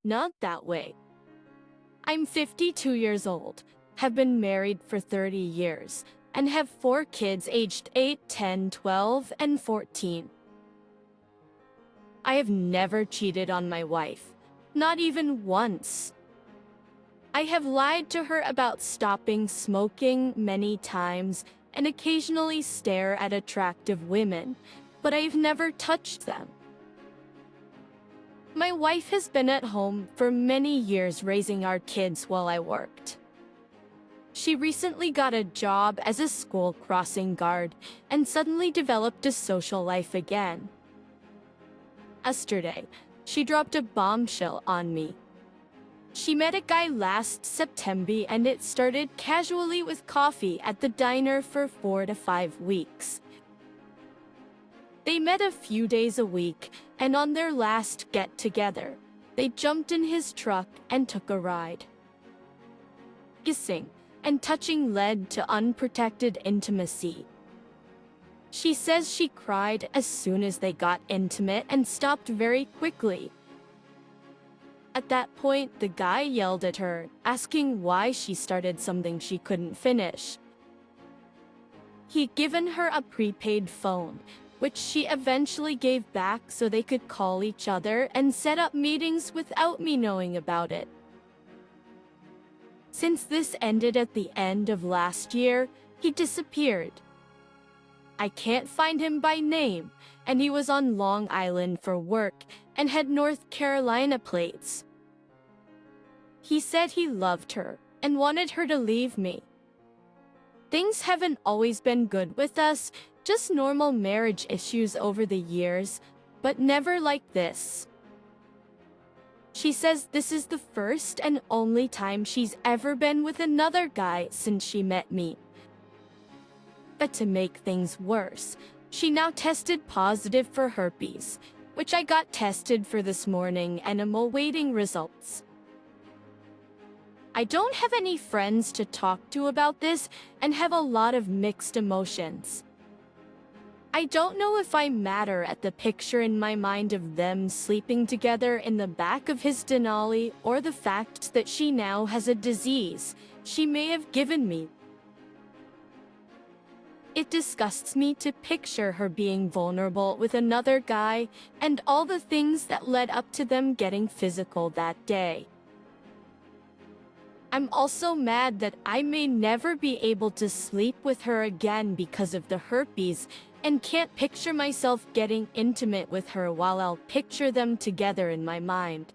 not that way. I'm 52 years old, have been married for 30 years, and have 4 kids aged 8, 10, 12, and 14. I have never cheated on my wife, not even once. I have lied to her about stopping smoking many times and occasionally stare at attractive women, but I've never touched them. My wife has been at home for many years raising our kids while I worked. She recently got a job as a school crossing guard and suddenly developed a social life again. Yesterday, she dropped a bombshell on me. She met a guy last September and it started casually with coffee at the diner for 4 to 5 weeks. They met a few days a week, and on their last get-together, they jumped in his truck and took a ride. Kissing and touching led to unprotected intimacy. She says she cried as soon as they got intimate and stopped very quickly. At that point, the guy yelled at her, asking why she started something she couldn't finish. He'd given her a prepaid phone, which she eventually gave back so they could call each other and set up meetings without me knowing about it. Since this ended at the end of last year, he disappeared. I can't find him by name, and he was on Long Island for work and had North Carolina plates. He said he loved her and wanted her to leave me. Things haven't always been good with us, just normal marriage issues over the years, but never like this. She says this is the first and only time she's ever been with another guy since she met me. But to make things worse, she now tested positive for herpes, which I got tested for this morning and am awaiting results. I don't have any friends to talk to about this and have a lot of mixed emotions. I don't know if I matter at the picture in my mind of them sleeping together in the back of his Denali or the fact that she now has a disease she may have given me. It disgusts me to picture her being vulnerable with another guy and all the things that led up to them getting physical that day. I'm also mad that I may never be able to sleep with her again because of the herpes and can't picture myself getting intimate with her while I'll picture them together in my mind.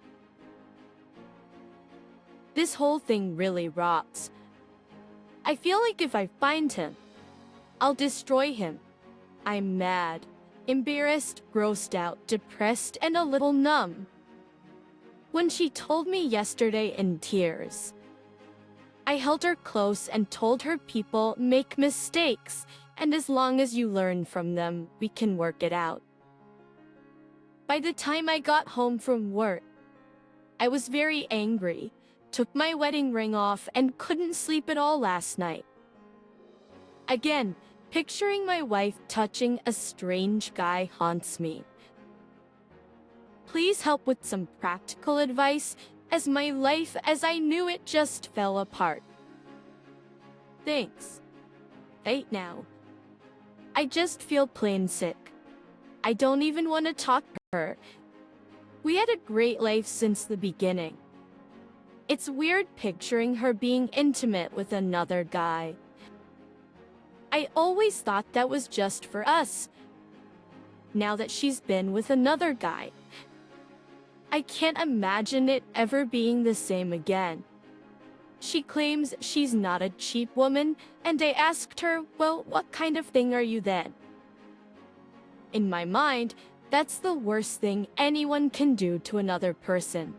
This whole thing really rocks. I feel like if I find him, I'll destroy him. I'm mad, embarrassed, grossed out, depressed, and a little numb. When she told me yesterday in tears, I held her close and told her people make mistakes, and as long as you learn from them, we can work it out. By the time I got home from work, I was very angry, took my wedding ring off, and couldn't sleep at all last night. Again, picturing my wife touching a strange guy haunts me. Please help with some practical advice, as my life as I knew it just fell apart. Thanks. Right now, I just feel plain sick. I don't even want to talk to her. We had a great life since the beginning. It's weird picturing her being intimate with another guy. I always thought that was just for us. Now that she's been with another guy, I can't imagine it ever being the same again. She claims she's not a cheap woman, and I asked her, well, what kind of thing are you then? In my mind, that's the worst thing anyone can do to another person.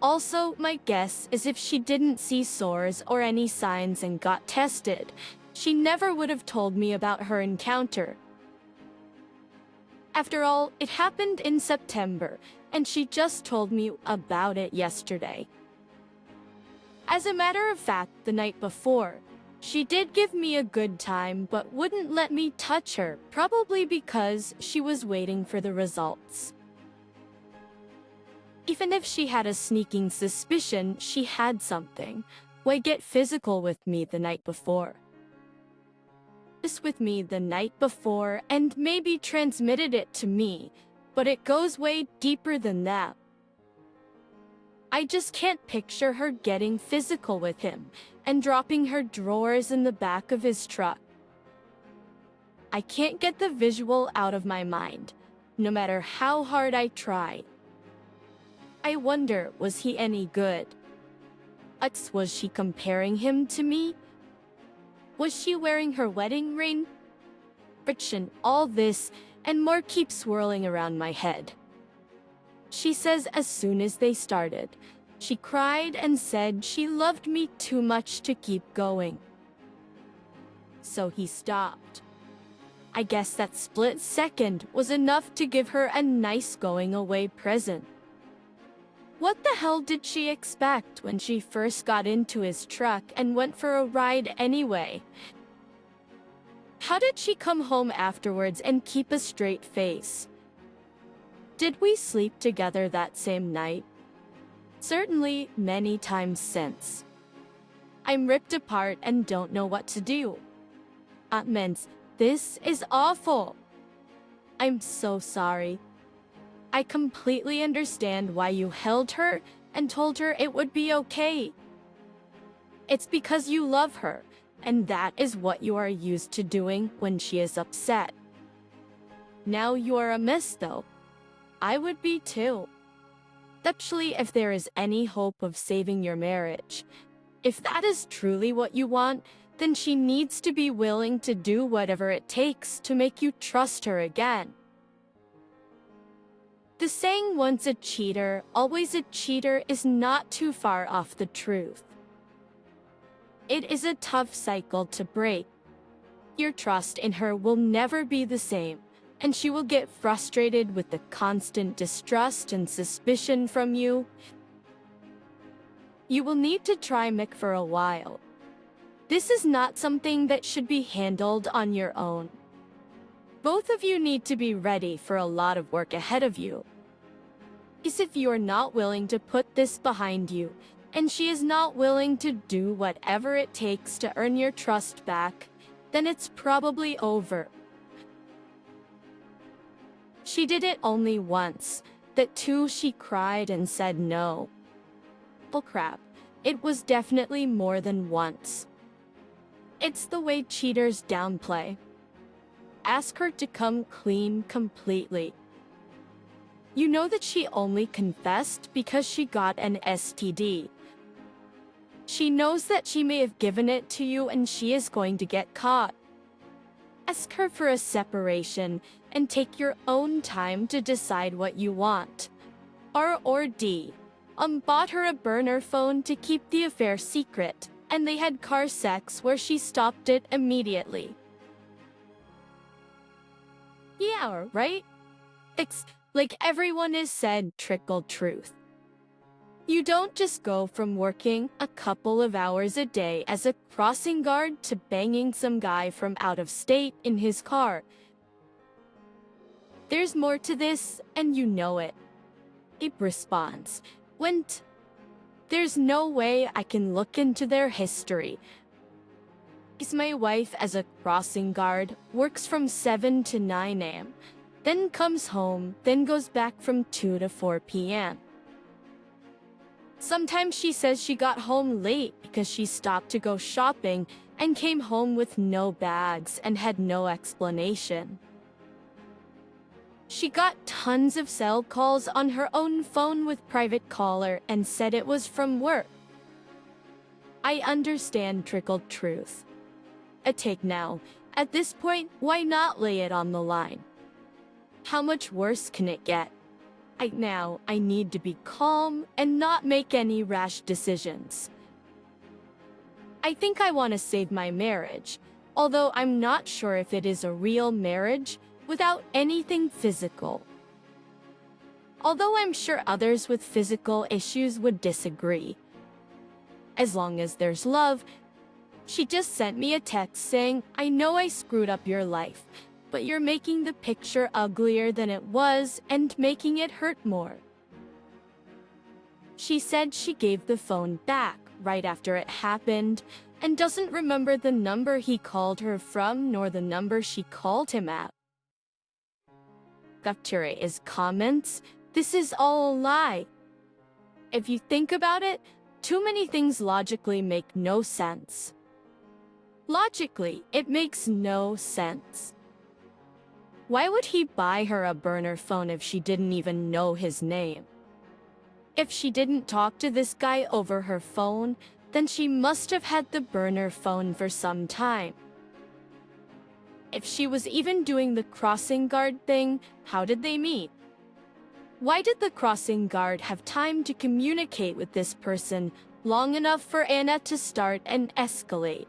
Also, my guess is if she didn't see sores or any signs and got tested, she never would have told me about her encounter. After all, it happened in September, and she just told me about it yesterday. As a matter of fact, the night before, she did give me a good time but wouldn't let me touch her, probably because she was waiting for the results. Even if she had a sneaking suspicion she had something, why get physical with me the night before? This with me the night before and maybe transmitted it to me, but it goes way deeper than that. I just can't picture her getting physical with him and dropping her drawers in the back of his truck. I can't get the visual out of my mind, no matter how hard I try. I wonder, was he any good? Was she comparing him to me? Was she wearing her wedding ring? Friction, all this and more keep swirling around my head. She says as soon as they started, she cried and said she loved me too much to keep going. So he stopped. I guess that split second was enough to give her a nice going away present. What the hell did she expect when she first got into his truck and went for a ride anyway? How did she come home afterwards and keep a straight face? Did we sleep together that same night? Certainly many times since. I'm ripped apart and don't know what to do. Means this is awful. I'm so sorry. I completely understand why you held her and told her it would be okay. It's because you love her, and that is what you are used to doing when she is upset. Now you are a mess, though. I would be too. Especially if there is any hope of saving your marriage. If that is truly what you want, then she needs to be willing to do whatever it takes to make you trust her again. The saying once a cheater, always a cheater is not too far off the truth. It is a tough cycle to break. Your trust in her will never be the same, and she will get frustrated with the constant distrust and suspicion from you. You will need to try Mick for a while. This is not something that should be handled on your own. Both of you need to be ready for a lot of work ahead of you. Because if you are not willing to put this behind you, and she is not willing to do whatever it takes to earn your trust back, then it's probably over. She did it only once. That too she cried and said no. Well, crap, it was definitely more than once. It's the way cheaters downplay. Ask her to come clean completely. You know that she only confessed because she got an STD. She knows that she may have given it to you and she is going to get caught. Ask her for a separation and take your own time to decide what you want. R or D. Bought her a burner phone to keep the affair secret, and they had car sex where she stopped it immediately. Yeah, right? It's like everyone is said trickle truth. You don't just go from working a couple of hours a day as a crossing guard to banging some guy from out of state in his car. There's more to this, and you know it. It responds, there's no way I can look into their history. Is my wife as a crossing guard, works from 7 to 9 a.m., then comes home, then goes back from 2 to 4 p.m. Sometimes she says she got home late because she stopped to go shopping and came home with no bags and had no explanation. She got tons of cell calls on her own phone with private caller and said it was from work. I understand trickled truth. A take now. At this point, why not lay it on the line? How much worse can it get? Now, I need to be calm and not make any rash decisions. I think I want to save my marriage, although I'm not sure if it is a real marriage without anything physical. Although I'm sure others with physical issues would disagree. As long as there's love. She just sent me a text saying, I know I screwed up your life, but you're making the picture uglier than it was and making it hurt more. She said she gave the phone back right after it happened and doesn't remember the number he called her from nor the number she called him at. After his comments, this is all a lie. If you think about it, too many things logically make no sense. Logically, it makes no sense. Why would he buy her a burner phone if she didn't even know his name? If she didn't talk to this guy over her phone, then she must have had the burner phone for some time. If she was even doing the crossing guard thing, how did they meet? Why did the crossing guard have time to communicate with this person long enough for Anna to start and escalate?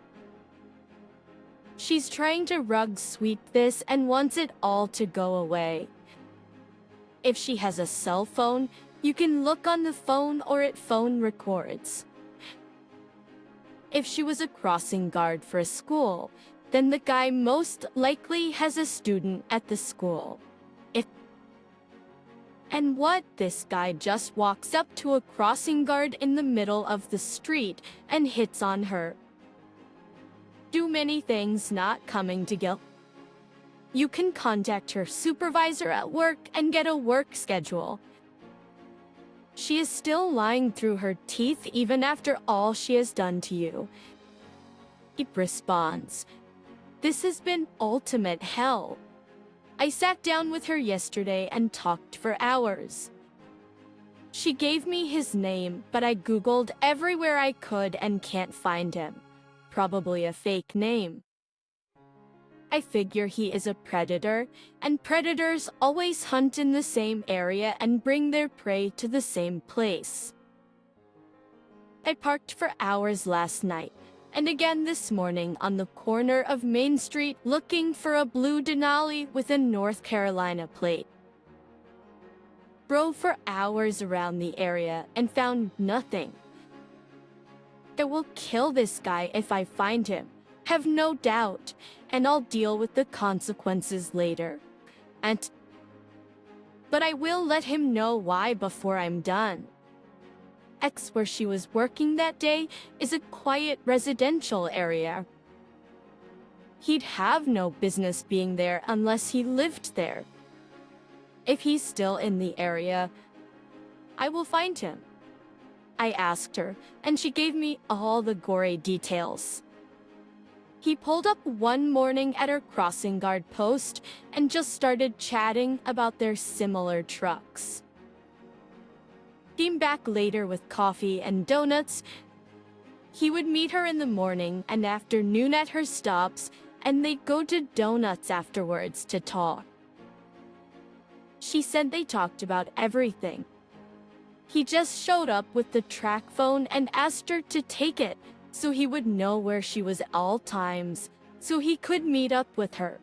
She's trying to rug sweep this and wants it all to go away. If she has a cell phone, you can look on the phone or it phone records. If she was a crossing guard for a school, then the guy most likely has a student at the school. And what? This guy just walks up to a crossing guard in the middle of the street and hits on her. Too many things not coming together. You can contact her supervisor at work and get a work schedule. She is still lying through her teeth even after all she has done to you. He responds, "This has been ultimate hell. I sat down with her yesterday and talked for hours. She gave me his name, but I Googled everywhere I could and can't find him. Probably a fake name. I figure he is a predator, and predators always hunt in the same area and bring their prey to the same place. I parked for hours last night, and again this morning on the corner of Main Street looking for a blue Denali with a North Carolina plate. Drove for hours around the area and found nothing. I will kill this guy if I find him, have no doubt, and I'll deal with the consequences later. But I will let him know why before I'm done. X, where she was working that day, is a quiet residential area. He'd have no business being there unless he lived there. If he's still in the area, I will find him." I asked her, and she gave me all the gory details. He pulled up one morning at her crossing guard post and just started chatting about their similar trucks. Came back later with coffee and donuts. He would meet her in the morning and afternoon at her stops, and they'd go to donuts afterwards to talk. She said they talked about everything. He just showed up with the track phone and asked her to take it so he would know where she was at all times, so he could meet up with her.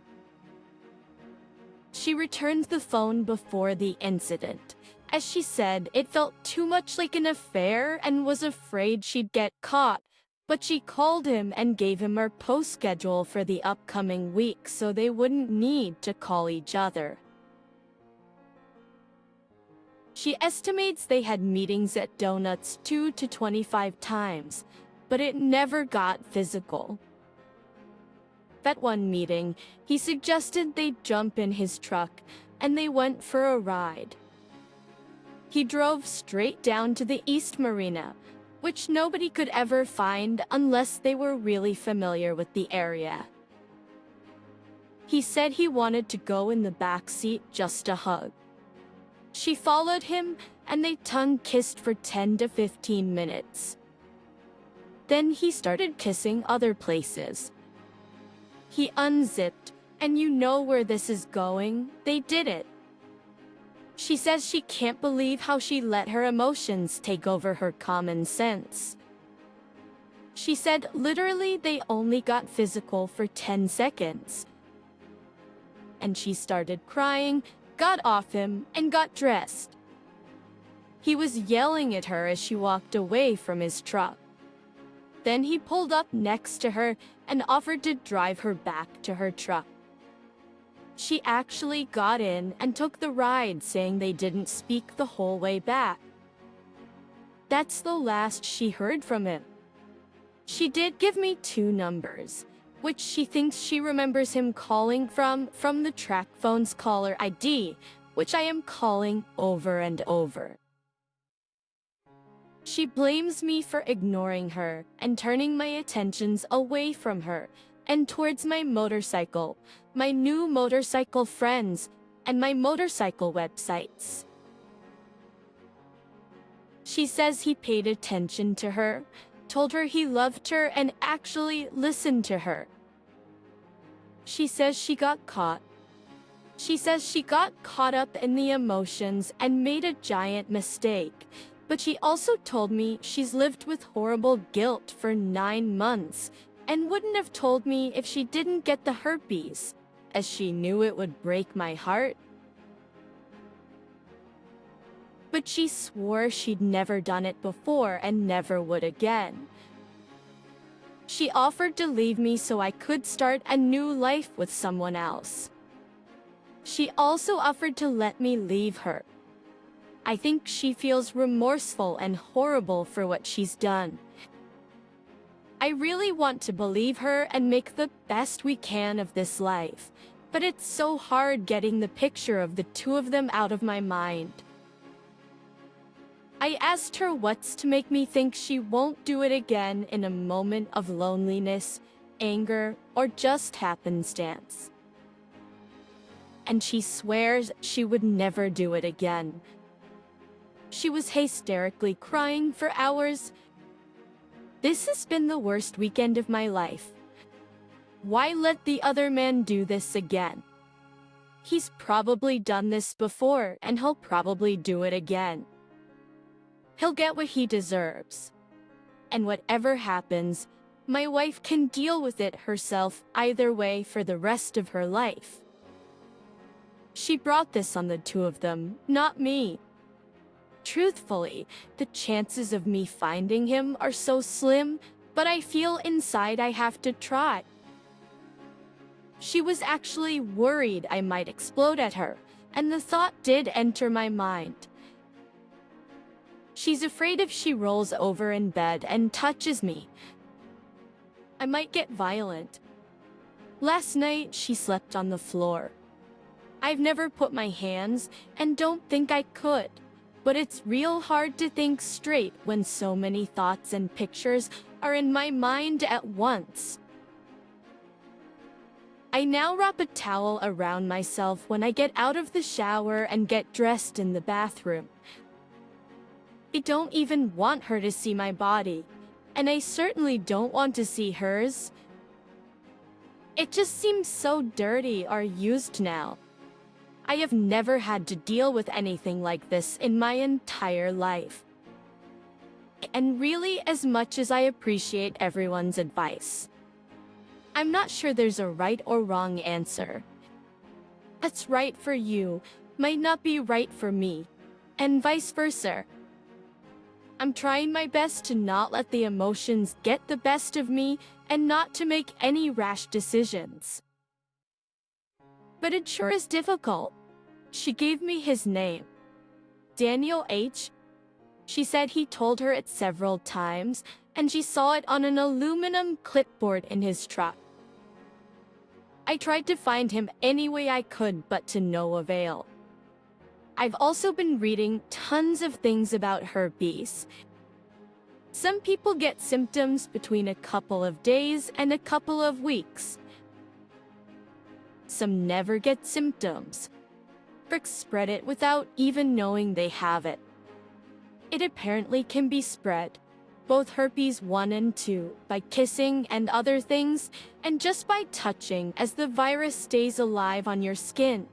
She returned the phone before the incident. As she said, it felt too much like an affair and was afraid she'd get caught, but she called him and gave him her post schedule for the upcoming week so they wouldn't need to call each other. She estimates they had meetings at donuts 2 to 25 times, but it never got physical. At one meeting, he suggested they jump in his truck, and they went for a ride. He drove straight down to the East Marina, which nobody could ever find unless they were really familiar with the area. He said he wanted to go in the back seat just to hug. She followed him, and they tongue-kissed for 10 to 15 minutes. Then he started kissing other places. He unzipped, and you know where this is going. They did it. She says she can't believe how she let her emotions take over her common sense. She said literally they only got physical for 10 seconds. And she started crying, got off him, and got dressed. He was yelling at her as she walked away from his truck. Then he pulled up next to her and offered to drive her back to her truck. She actually got in and took the ride, saying they didn't speak the whole way back. that's the last she heard from him. She did give me 2 numbers, which she thinks she remembers him calling from the track phone's caller ID, which I am calling over and over. She blames me for ignoring her and turning my attentions away from her and towards my motorcycle, my new motorcycle friends, and my motorcycle websites. She says he paid attention to her, told her he loved her, and actually listened to her. She says she got caught. She says she got caught up in the emotions and made a giant mistake. But she also told me she's lived with horrible guilt for 9 months and wouldn't have told me if she didn't get the herpes, as she knew it would break my heart. But she swore she'd never done it before and never would again. She offered to leave me so I could start a new life with someone else. She also offered to let me leave her. I think she feels remorseful and horrible for what she's done. I really want to believe her and make the best we can of this life, but it's so hard getting the picture of the 2 of them out of my mind. I asked her what's to make me think she won't do it again in a moment of loneliness, anger, or just happenstance. And she swears she would never do it again. She was hysterically crying for hours. This has been the worst weekend of my life. Why let the other man do this again? He's probably done this before, and he'll probably do it again. He'll get what he deserves. And whatever happens, my wife can deal with it herself either way for the rest of her life. She brought this on the 2 of them, not me. Truthfully, the chances of me finding him are so slim, but I feel inside I have to try. She was actually worried I might explode at her, and the thought did enter my mind. She's afraid if she rolls over in bed and touches me, I might get violent. Last night, she slept on the floor. I've never put my hands, and don't think I could, but it's real hard to think straight when so many thoughts and pictures are in my mind at once. I now wrap a towel around myself when I get out of the shower and get dressed in the bathroom. I don't even want her to see my body, and I certainly don't want to see hers. It just seems so dirty or used now. I have never had to deal with anything like this in my entire life. And really, as much as I appreciate everyone's advice, I'm not sure there's a right or wrong answer. What's right for you might not be right for me, and vice versa. I'm trying my best to not let the emotions get the best of me and not to make any rash decisions. But it sure is difficult. She gave me his name. Daniel H. She said he told her it several times, and she saw it on an aluminum clipboard in his truck. I tried to find him any way I could, but to no avail. I've also been reading tons of things about herpes. Some people get symptoms between a couple of days and a couple of weeks. Some never get symptoms. Bricks spread it without even knowing they have it. It apparently can be spread, both herpes 1 and 2, by kissing and other things, and just by touching as the virus stays alive on your skin.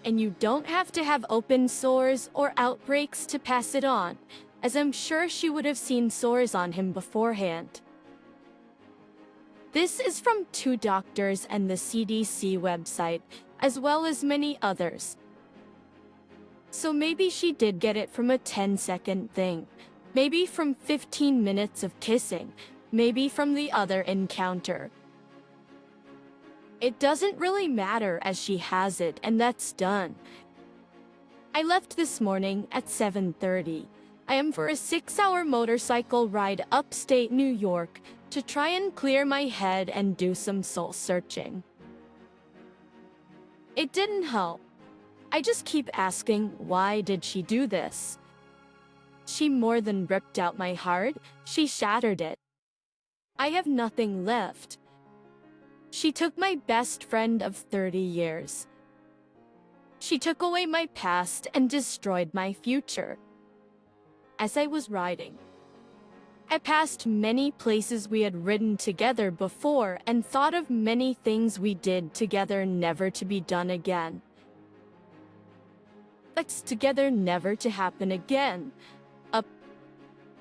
And you don't have to have open sores or outbreaks to pass it on, as I'm sure she would have seen sores on him beforehand. This is from 2 doctors and the CDC website, as well as many others. So maybe she did get it from a 10-second thing, maybe from 15 minutes of kissing, maybe from the other encounter. It doesn't really matter as she has it and that's done. I left this morning at 7:30, I am for a 6-hour motorcycle ride upstate New York to try and clear my head and do some soul searching. It didn't help. I just keep asking, why did she do this? She more than ripped out my heart, she shattered it. I have nothing left. She took my best friend of 30 years. She took away my past and destroyed my future. As I was riding, I passed many places we had ridden together before and thought of many things we did together never to be done again. That's together never to happen again.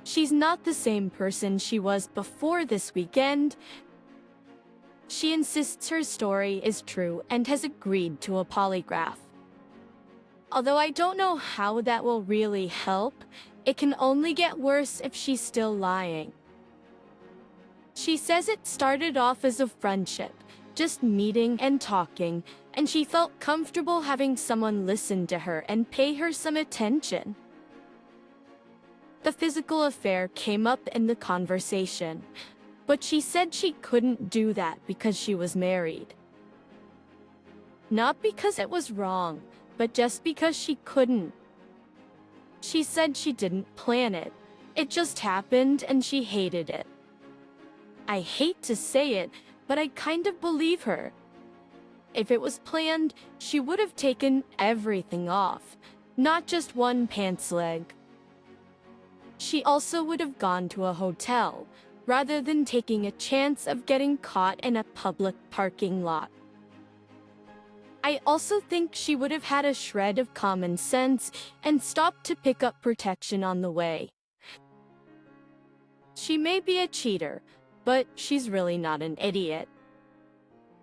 She's not the same person she was before this weekend. She insists her story is true and has agreed to a polygraph. Although I don't know how that will really help, it can only get worse if she's still lying. She says it started off as a friendship, just meeting and talking, and she felt comfortable having someone listen to her and pay her some attention. The physical affair came up in the conversation, but she said she couldn't do that because she was married. Not because it was wrong, but just because she couldn't. She said she didn't plan it. It just happened and she hated it. I hate to say it, but I kind of believe her. If it was planned, she would have taken everything off, not just one pants leg. She also would have gone to a hotel, rather than taking a chance of getting caught in a public parking lot. I also think she would have had a shred of common sense and stopped to pick up protection on the way. She may be a cheater, but she's really not an idiot.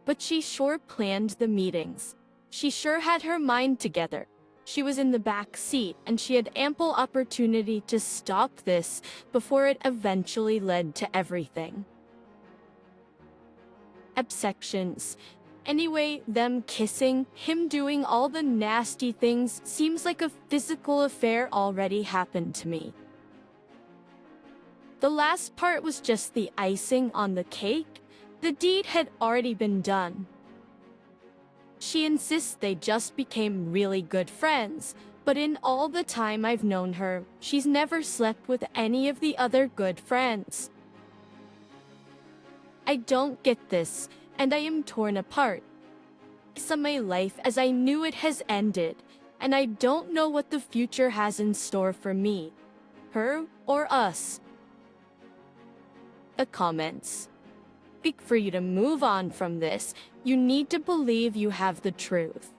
But she sure planned the meetings. She sure had her mind together. She was in the back seat, and she had ample opportunity to stop this before it eventually led to everything. Absections. Anyway, them kissing, him doing all the nasty things seems like a physical affair already happened to me. The last part was just the icing on the cake. The deed had already been done. She insists they just became really good friends, but in all the time I've known her, she's never slept with any of the other good friends. I don't get this, and I am torn apart. Some of my life as I knew it has ended, and I don't know what the future has in store for me, her, or us. The comments. For you to move on from this, you need to believe you have the truth.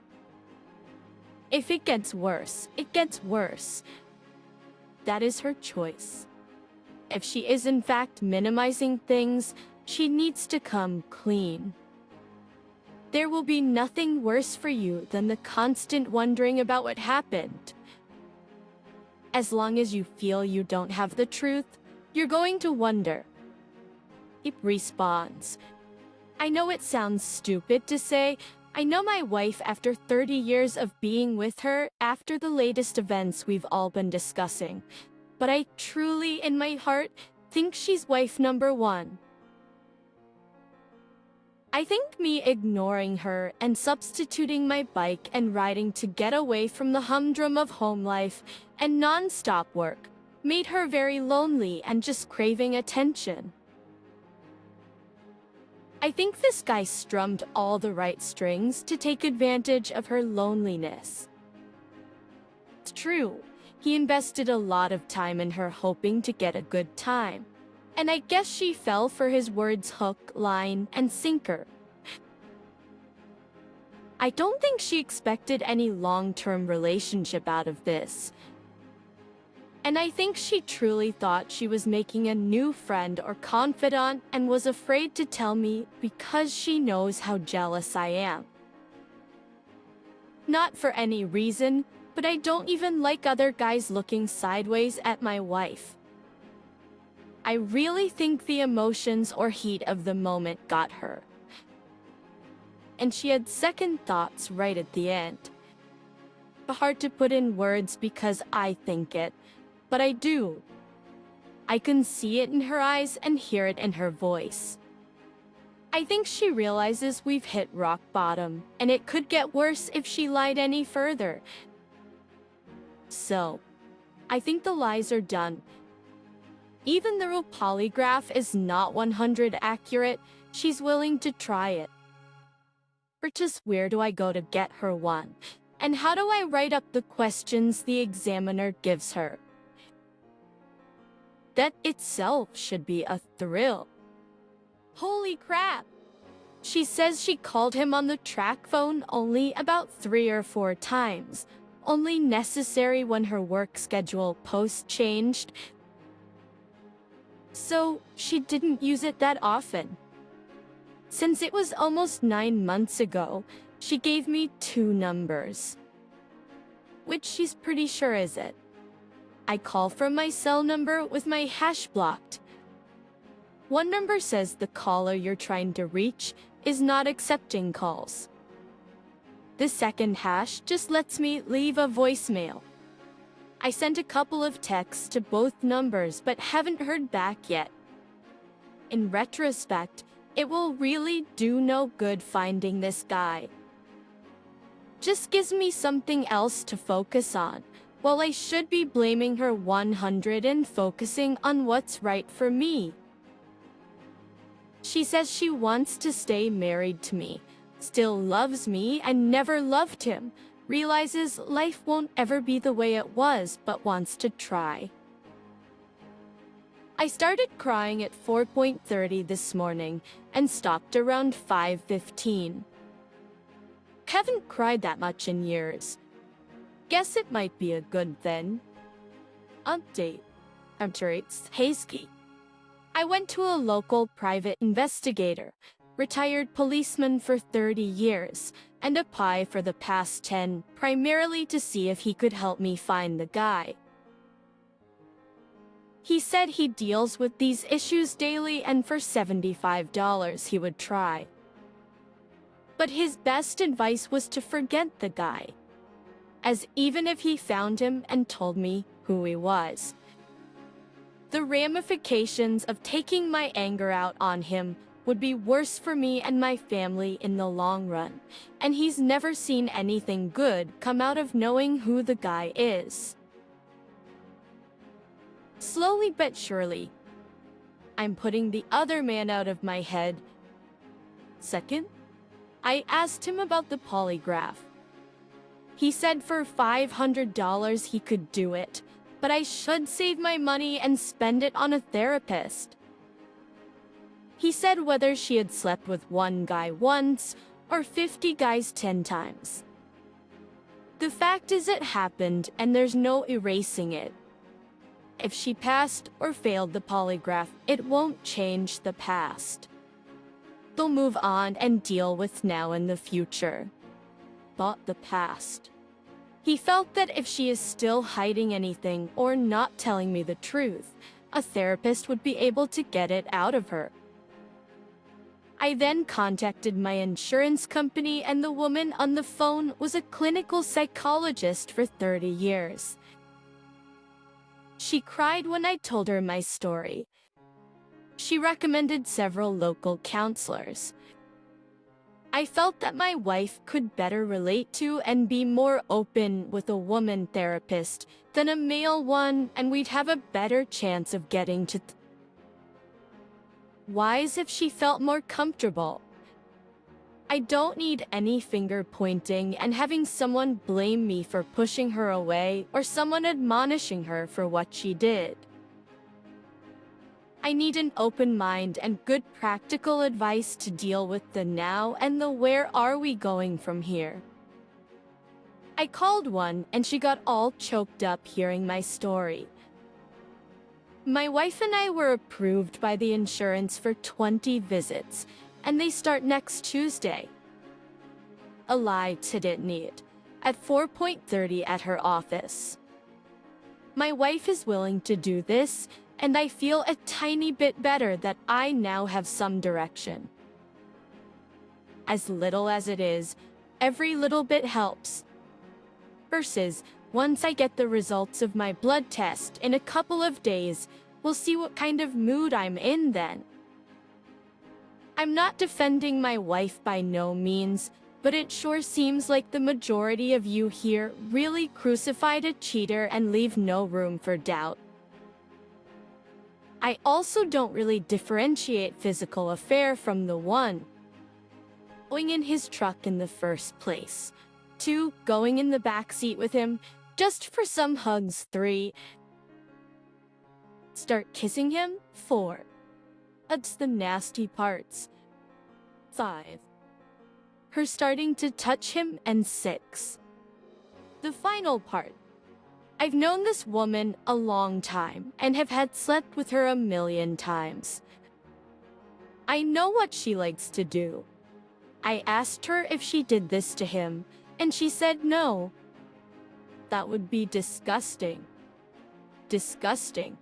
If it gets worse, it gets worse. That is her choice. If she is in fact minimizing things, she needs to come clean. There will be nothing worse for you than the constant wondering about what happened. As long as you feel you don't have the truth, you're going to wonder. It responds. I know it sounds stupid to say, I know my wife after 30 years of being with her after the latest events we've all been discussing, but I truly, in my heart, think she's wife number one. I think me ignoring her and substituting my bike and riding to get away from the humdrum of home life and non-stop work made her very lonely and just craving attention. I think this guy strummed all the right strings to take advantage of her loneliness. It's true, he invested a lot of time in her hoping to get a good time, and I guess she fell for his words hook, line, and sinker. I don't think she expected any long-term relationship out of this. And I think she truly thought she was making a new friend or confidant and was afraid to tell me because she knows how jealous I am. Not for any reason, but I don't even like other guys looking sideways at my wife. I really think the emotions or heat of the moment got her. And she had second thoughts right at the end. Hard to put in words because I think it. but I do. I can see it in her eyes and hear it in her voice. I think she realizes we've hit rock bottom, and it could get worse if she lied any further. So, I think the lies are done. Even though a polygraph is not 100 accurate, she's willing to try it. But just where do I go to get her one? And how do I write up the questions the examiner gives her? That itself should be a thrill. Holy crap! She says she called him on the track phone only about 3 or 4 times, only necessary when her work schedule post changed. So she didn't use it that often. Since it was almost 9 months ago, she gave me 2 numbers, which she's pretty sure is it. I call from my cell number with my hash blocked. One number says the caller you're trying to reach is not accepting calls. The second hash just lets me leave a voicemail. I sent a couple of texts to both numbers but haven't heard back yet. In retrospect, it will really do no good finding this guy. Just gives me something else to focus on, while I should be blaming her 100 and focusing on what's right for me. She says she wants to stay married to me, still loves me and never loved him, realizes life won't ever be the way it was but wants to try. I started crying at 4:30 this morning and stopped around 5:15. Haven't cried that much in years. Guess it might be a good thing. Update. It's Hasky. I went to a local private investigator, retired policeman for 30 years, and a PI for the past 10, primarily to see if he could help me find the guy. He said he deals with these issues daily and for $75 he would try. But his best advice was to forget the guy, as even if he found him and told me who he was, the ramifications of taking my anger out on him would be worse for me and my family in the long run, and he's never seen anything good come out of knowing who the guy is. Slowly but surely, I'm putting the other man out of my head. Second, I asked him about the polygraph. He said for $500 he could do it, but I should save my money and spend it on a therapist. He said whether she had slept with one guy once or 50 guys 10 times. The fact is it happened and there's no erasing it. If she passed or failed the polygraph, it won't change the past. They'll move on and deal with now and the future, but the past. He felt that if she is still hiding anything or not telling me the truth, a therapist would be able to get it out of her. I then contacted my insurance company, and the woman on the phone was a clinical psychologist for 30 years. She cried when I told her my story. She recommended several local counselors. I felt that my wife could better relate to and be more open with a woman therapist than a male one, and we'd have a better chance of getting to wise if she felt more comfortable. I don't need any finger pointing and having someone blame me for pushing her away or someone admonishing her for what she did. I need an open mind and good practical advice to deal with the now and the where are we going from here. I called one and she got all choked up hearing my story. My wife and I were approved by the insurance for 20 visits, and they start next Tuesday. A lie to didn't need, at 4:30 at her office. My wife is willing to do this, and I feel a tiny bit better that I now have some direction. As little as it is, every little bit helps. Versus Once I get the results of my blood test in a couple of days, we'll see what kind of mood I'm in then. I'm not defending my wife by no means, but it sure seems like the majority of you here really crucified a cheater and leave no room for doubt. I also don't really differentiate physical affair from the one going in his truck in the first place, 2 going in the back seat with him just for some hugs, 3 start kissing him, 4 that's the nasty parts, 5 her starting to touch him, and 6 the final part. I've known this woman a long time and have had slept with her a million times. I know what she likes to do. I asked her if she did this to him, and she said no. That would be disgusting. Disgusting.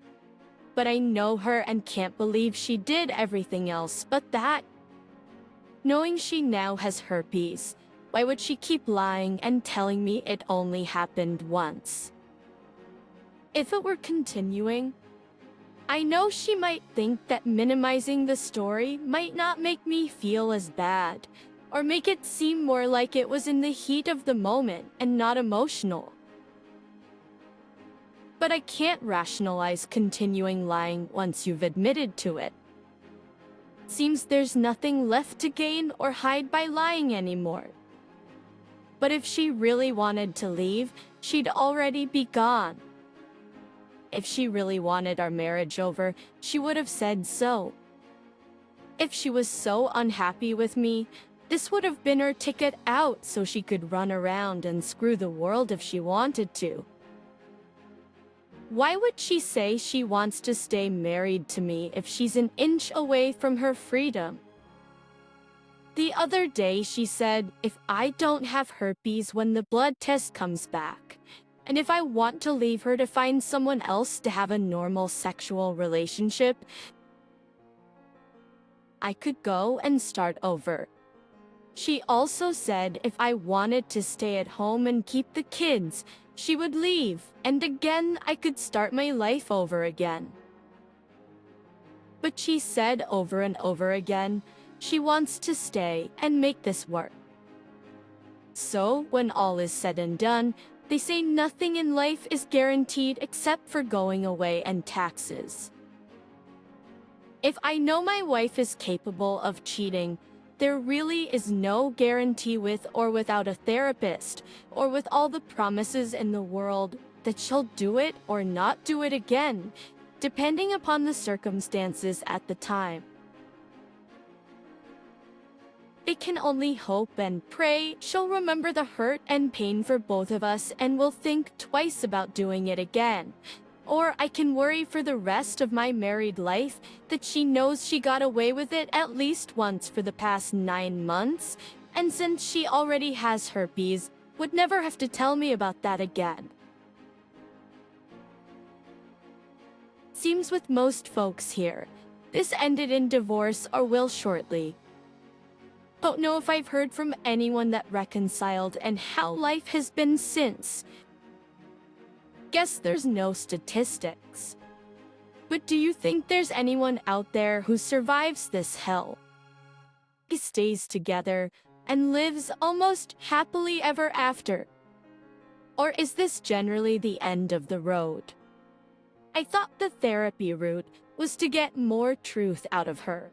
But I know her and can't believe she did everything else but that. Knowing she now has herpes, why would she keep lying and telling me it only happened once? If it were continuing, I know she might think that minimizing the story might not make me feel as bad, or make it seem more like it was in the heat of the moment and not emotional. But I can't rationalize continuing lying once you've admitted to it. Seems there's nothing left to gain or hide by lying anymore. But if she really wanted to leave, she'd already be gone. If she really wanted our marriage over, she would have said so. If she was so unhappy with me, this would have been her ticket out so she could run around and screw the world if she wanted to. Why would she say she wants to stay married to me if she's an inch away from her freedom? The other day she said, if I don't have herpes when the blood test comes back, and if I want to leave her to find someone else to have a normal sexual relationship, I could go and start over. She also said if I wanted to stay at home and keep the kids, she would leave, and again I could start my life over again. But she said over and over again, she wants to stay and make this work. So, when all is said and done, they say nothing in life is guaranteed except for going away and taxes. If I know my wife is capable of cheating, there really is no guarantee with or without a therapist, or with all the promises in the world, that she'll do it or not do it again, depending upon the circumstances at the time. I can only hope and pray she'll remember the hurt and pain for both of us and will think twice about doing it again. Or I can worry for the rest of my married life that she knows she got away with it at least once for the past 9 months, and since she already has herpes, would never have to tell me about that again. Seems with most folks here, this ended in divorce or will shortly. Don't know if I've heard from anyone that reconciled and how life has been since. Guess there's no statistics. But do you think there's anyone out there who survives this hell? He stays together and lives almost happily ever after? Or is this generally the end of the road? I thought the therapy route was to get more truth out of her,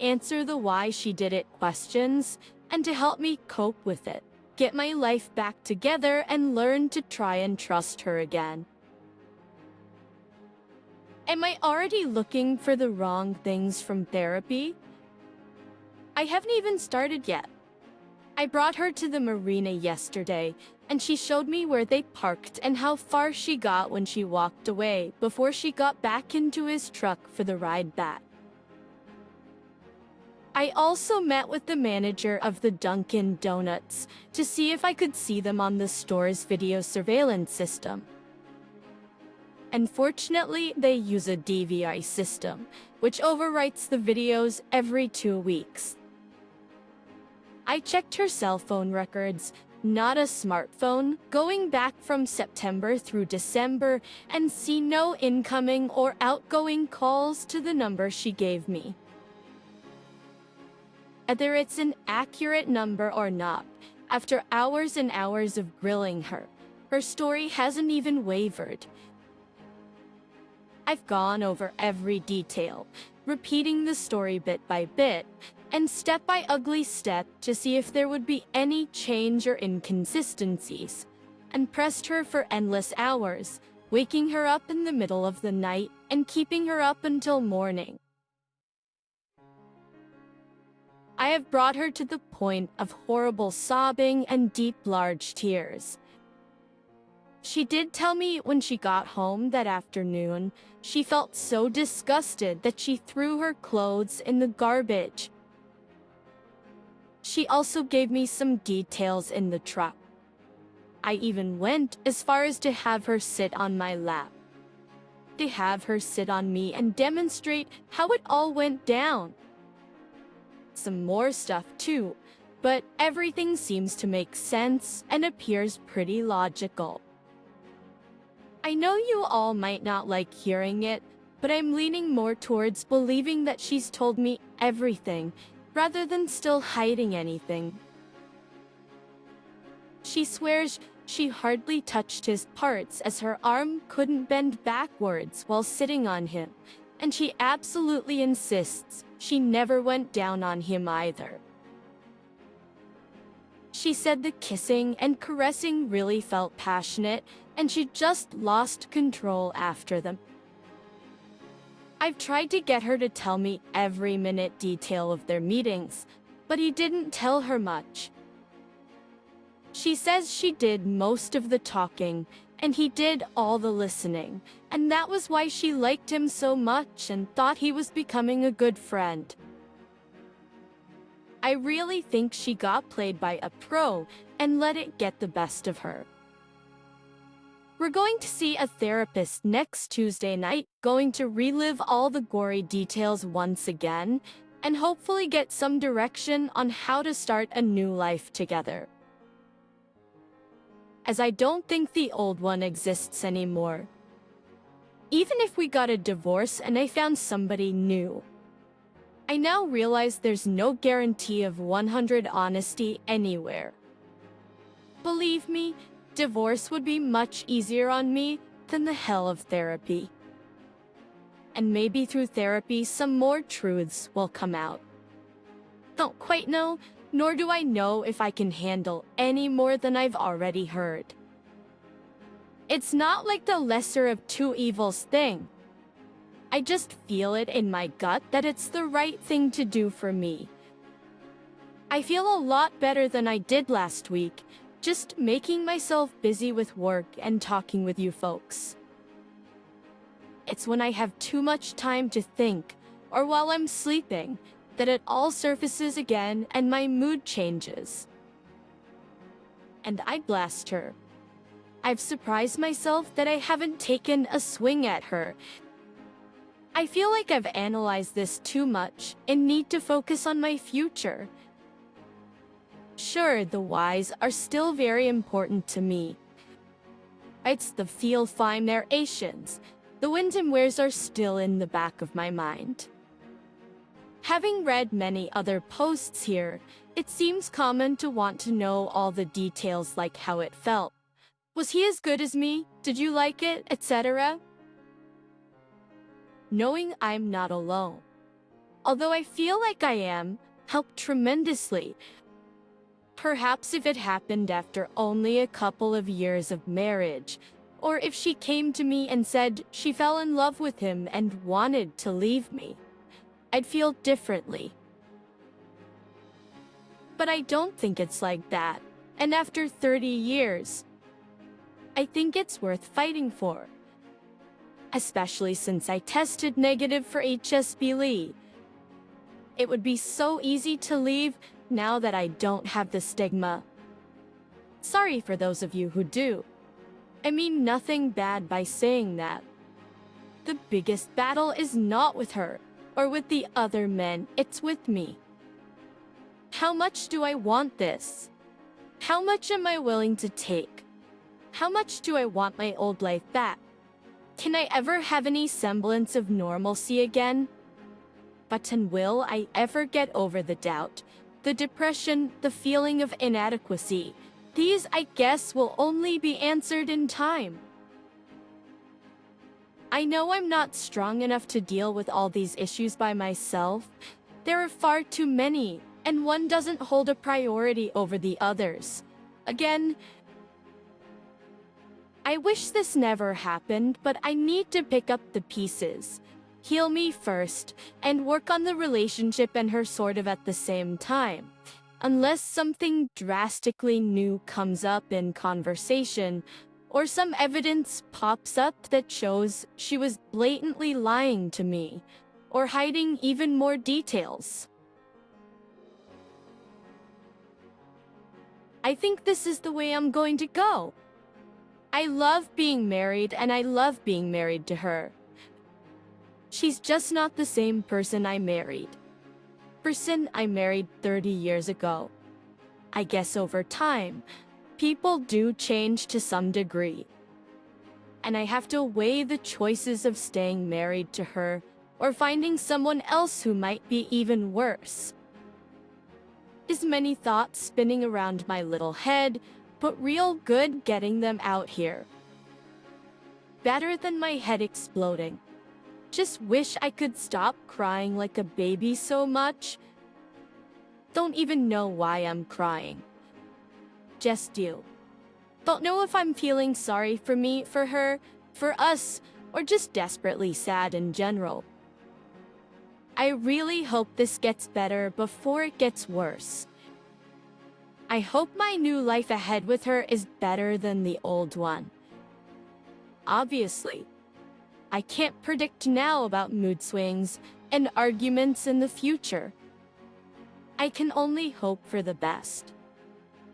answer the why she did it questions, and to help me cope with it, get my life back together and learn to try and trust her again. Am I already looking for the wrong things from therapy? I haven't even started yet. I brought her to the marina yesterday, and she showed me where they parked and how far she got when she walked away before she got back into his truck for the ride back. I also met with the manager of the Dunkin' Donuts to see if I could see them on the store's video surveillance system. Unfortunately, they use a DVR system, which overwrites the videos every 2 weeks. I checked her cell phone records, not a smartphone, going back from September through December, and see no incoming or outgoing calls to the number she gave me. Whether it's an accurate number or not, after hours and hours of grilling her, her story hasn't even wavered. I've gone over every detail, repeating the story bit by bit, and step by ugly step to see if there would be any change or inconsistencies, and pressed her for endless hours, waking her up in the middle of the night and keeping her up until morning. I have brought her to the point of horrible sobbing and deep, large tears. She did tell me when she got home that afternoon, she felt so disgusted that she threw her clothes in the garbage. She also gave me some details in the truck. I even went as far as to have her sit on my lap. To have her sit on me and demonstrate how it all went down. Some more stuff too, but everything seems to make sense and appears pretty logical. I know you all might not like hearing it, but I'm leaning more towards believing that she's told me everything, rather than still hiding anything. She swears she hardly touched his parts as her arm couldn't bend backwards while sitting on him, and she absolutely insists she never went down on him either. She said the kissing and caressing really felt passionate, and she just lost control after them. I've tried to get her to tell me every minute detail of their meetings, but he didn't tell her much. She says she did most of the talking, and he did all the listening, and that was why she liked him so much and thought he was becoming a good friend. I really think she got played by a pro and let it get the best of her. We're going to see a therapist next Tuesday night, going to relive all the gory details once again, and hopefully get some direction on how to start a new life together. As I don't think the old one exists anymore. Even if we got a divorce and I found somebody new, I now realize there's no guarantee of 100% honesty anywhere. Believe me, divorce would be much easier on me than the hell of therapy. And maybe through therapy some more truths will come out. Don't quite know, nor do I know if I can handle any more than I've already heard. It's not like the lesser of two evils thing. I just feel it in my gut that it's the right thing to do for me. I feel a lot better than I did last week, just making myself busy with work and talking with you folks. It's when I have too much time to think, or while I'm sleeping, that it all surfaces again and my mood changes. And I blast her. I've surprised myself that I haven't taken a swing at her. I feel like I've analyzed this too much and need to focus on my future. Sure, the whys are still very important to me. It's the feel fine narrations. The whens and wheres are still in the back of my mind. Having read many other posts here, it seems common to want to know all the details, like how it felt. Was he as good as me? Did you like it? Etc. Knowing I'm not alone, although I feel like I am, helped tremendously. Perhaps if it happened after only a couple of years of marriage, or if she came to me and said she fell in love with him and wanted to leave me, I'd feel differently. But I don't think it's like that, and after 30 years, I think it's worth fighting for. Especially since I tested negative for HSBL. It would be so easy to leave now that I don't have the stigma. Sorry for those of you who do. I mean nothing bad by saying that. The biggest battle is not with her or with the other men, it's with me. How much do I want this? How much am I willing to take? How much do I want my old life back? Can I ever have any semblance of normalcy again? But will I ever get over the doubt, the depression, the feeling of inadequacy? These, I guess, will only be answered in time. I know I'm not strong enough to deal with all these issues by myself. There are far too many, and one doesn't hold a priority over the others. Again, I wish this never happened, but I need to pick up the pieces. Heal me first, and work on the relationship and her sort of at the same time. Unless something drastically new comes up in conversation, or some evidence pops up that shows she was blatantly lying to me, or hiding even more details. I think this is the way I'm going to go. I love being married, and I love being married to her. She's just not the same person I married. Person I married 30 years ago. I guess over time, people do change to some degree. And I have to weigh the choices of staying married to her or finding someone else who might be even worse. Is many thoughts spinning around my little head, but real good getting them out here. Better than my head exploding. Just wish I could stop crying like a baby so much. Don't even know why I'm crying. Just do. Don't know if I'm feeling sorry for me, for her, for us, or just desperately sad in general. I really hope this gets better before it gets worse. I hope my new life ahead with her is better than the old one. Obviously, I can't predict now about mood swings and arguments in the future. I can only hope for the best.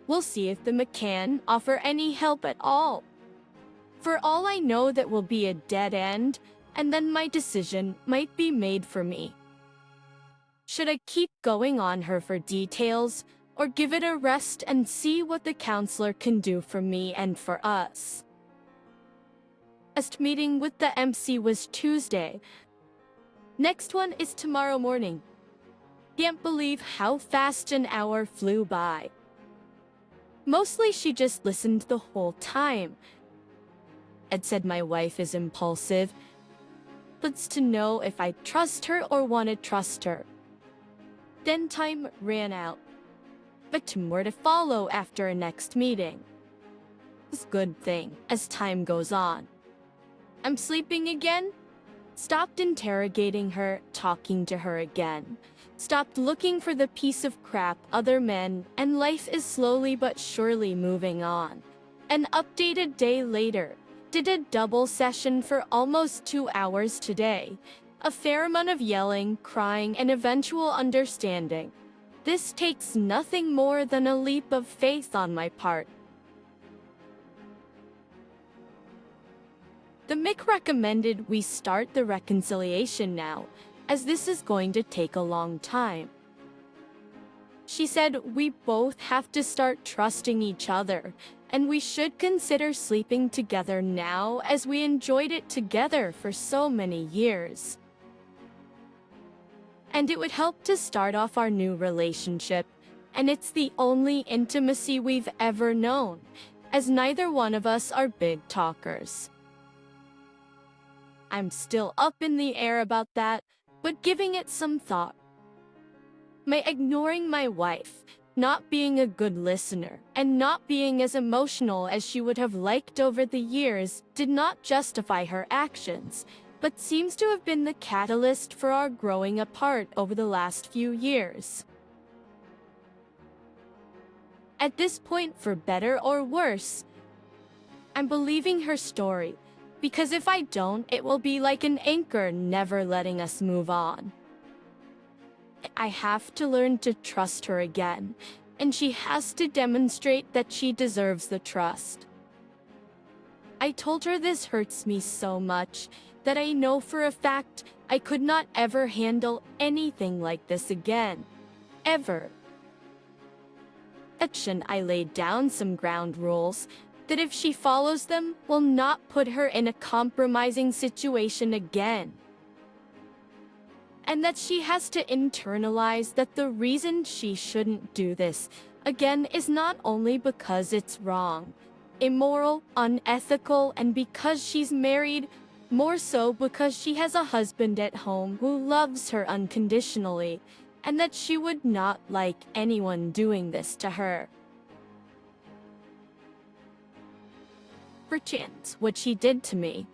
We'll see if the McCann offer any help at all. For all I know, that will be a dead end, and then my decision might be made for me. Should I keep going on her for details, or give it a rest and see what the counselor can do for me and for us? Last meeting with the MC was Tuesday. Next one is tomorrow morning. Can't believe how fast an hour flew by. Mostly she just listened the whole time. Ed said my wife is impulsive. Wants to know if I trust her or want to trust her. Then time ran out. But two more to follow after a next meeting. It's a good thing as time goes on. I'm sleeping again? Stopped interrogating her, talking to her again. Stopped looking for the piece of crap other men, and life is slowly but surely moving on. An updated day later, did a double session for almost 2 hours today. A fair amount of yelling, crying, and eventual understanding. This takes nothing more than a leap of faith on my part. The Mick recommended we start the reconciliation now, as this is going to take a long time. She said we both have to start trusting each other, and we should consider sleeping together now as we enjoyed it together for so many years. And it would help to start off our new relationship, and it's the only intimacy we've ever known, as neither one of us are big talkers. I'm still up in the air about that, but giving it some thought. My ignoring my wife, not being a good listener, and not being as emotional as she would have liked over the years did not justify her actions, but seems to have been the catalyst for our growing apart over the last few years. At this point, for better or worse, I'm believing her story, because if I don't, it will be like an anchor never letting us move on. I have to learn to trust her again, and she has to demonstrate that she deserves the trust. I told her this hurts me so much that I know for a fact I could not ever handle anything like this again. Ever. action, I laid down some ground rules that if she follows them, will not put her in a compromising situation again. And that she has to internalize that the reason she shouldn't do this again is not only because it's wrong, immoral, unethical, and because she's married, more so because she has a husband at home who loves her unconditionally, and that she would not like anyone doing this to her. Perchance what she did to me.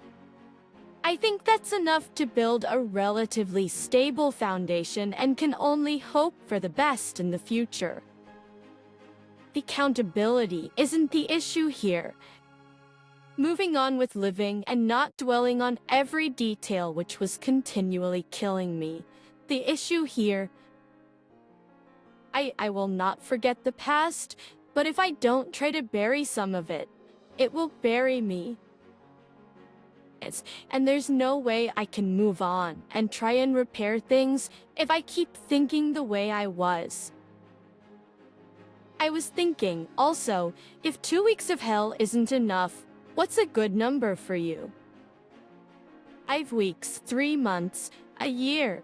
I think that's enough to build a relatively stable foundation and can only hope for the best in the future. Accountability isn't the issue here. Moving on with living and not dwelling on every detail which was continually killing me. The issue here, I will not forget the past, but if I don't try to bury some of it, it will bury me. And there's no way I can move on and try and repair things if I keep thinking the way I was. I was thinking, also, if 2 weeks of hell isn't enough, what's a good number for you? 5 weeks, 3 months, a year.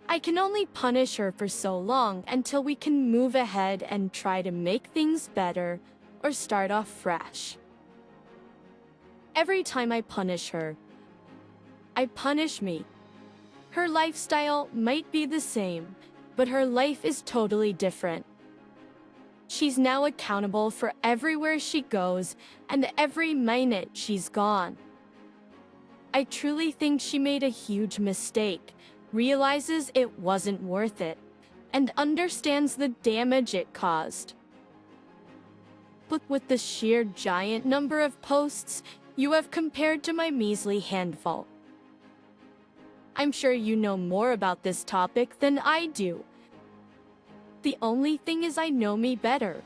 I can only punish her for so long until we can move ahead and try to make things better or start off fresh. Every time I punish her, I punish me. Her lifestyle might be the same, but her life is totally different. She's now accountable for everywhere she goes and every minute she's gone. I truly think she made a huge mistake, realizes it wasn't worth it, and understands the damage it caused. But with the sheer giant number of posts you have compared to my measly handful, I'm sure you know more about this topic than I do. The only thing is I know me better.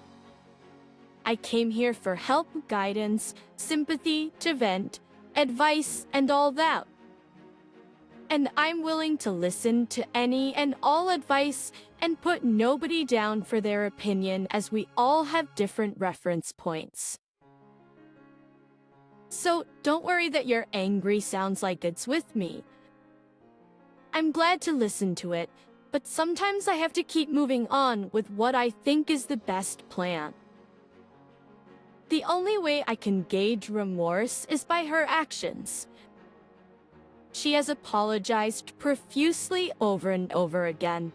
I came here for help, guidance, sympathy, to vent, advice, and all that. And I'm willing to listen to any and all advice and put nobody down for their opinion, as we all have different reference points. So don't worry that your angry sounds like it's with me. I'm glad to listen to it, but sometimes I have to keep moving on with what I think is the best plan. The only way I can gauge remorse is by her actions. She has apologized profusely over and over again.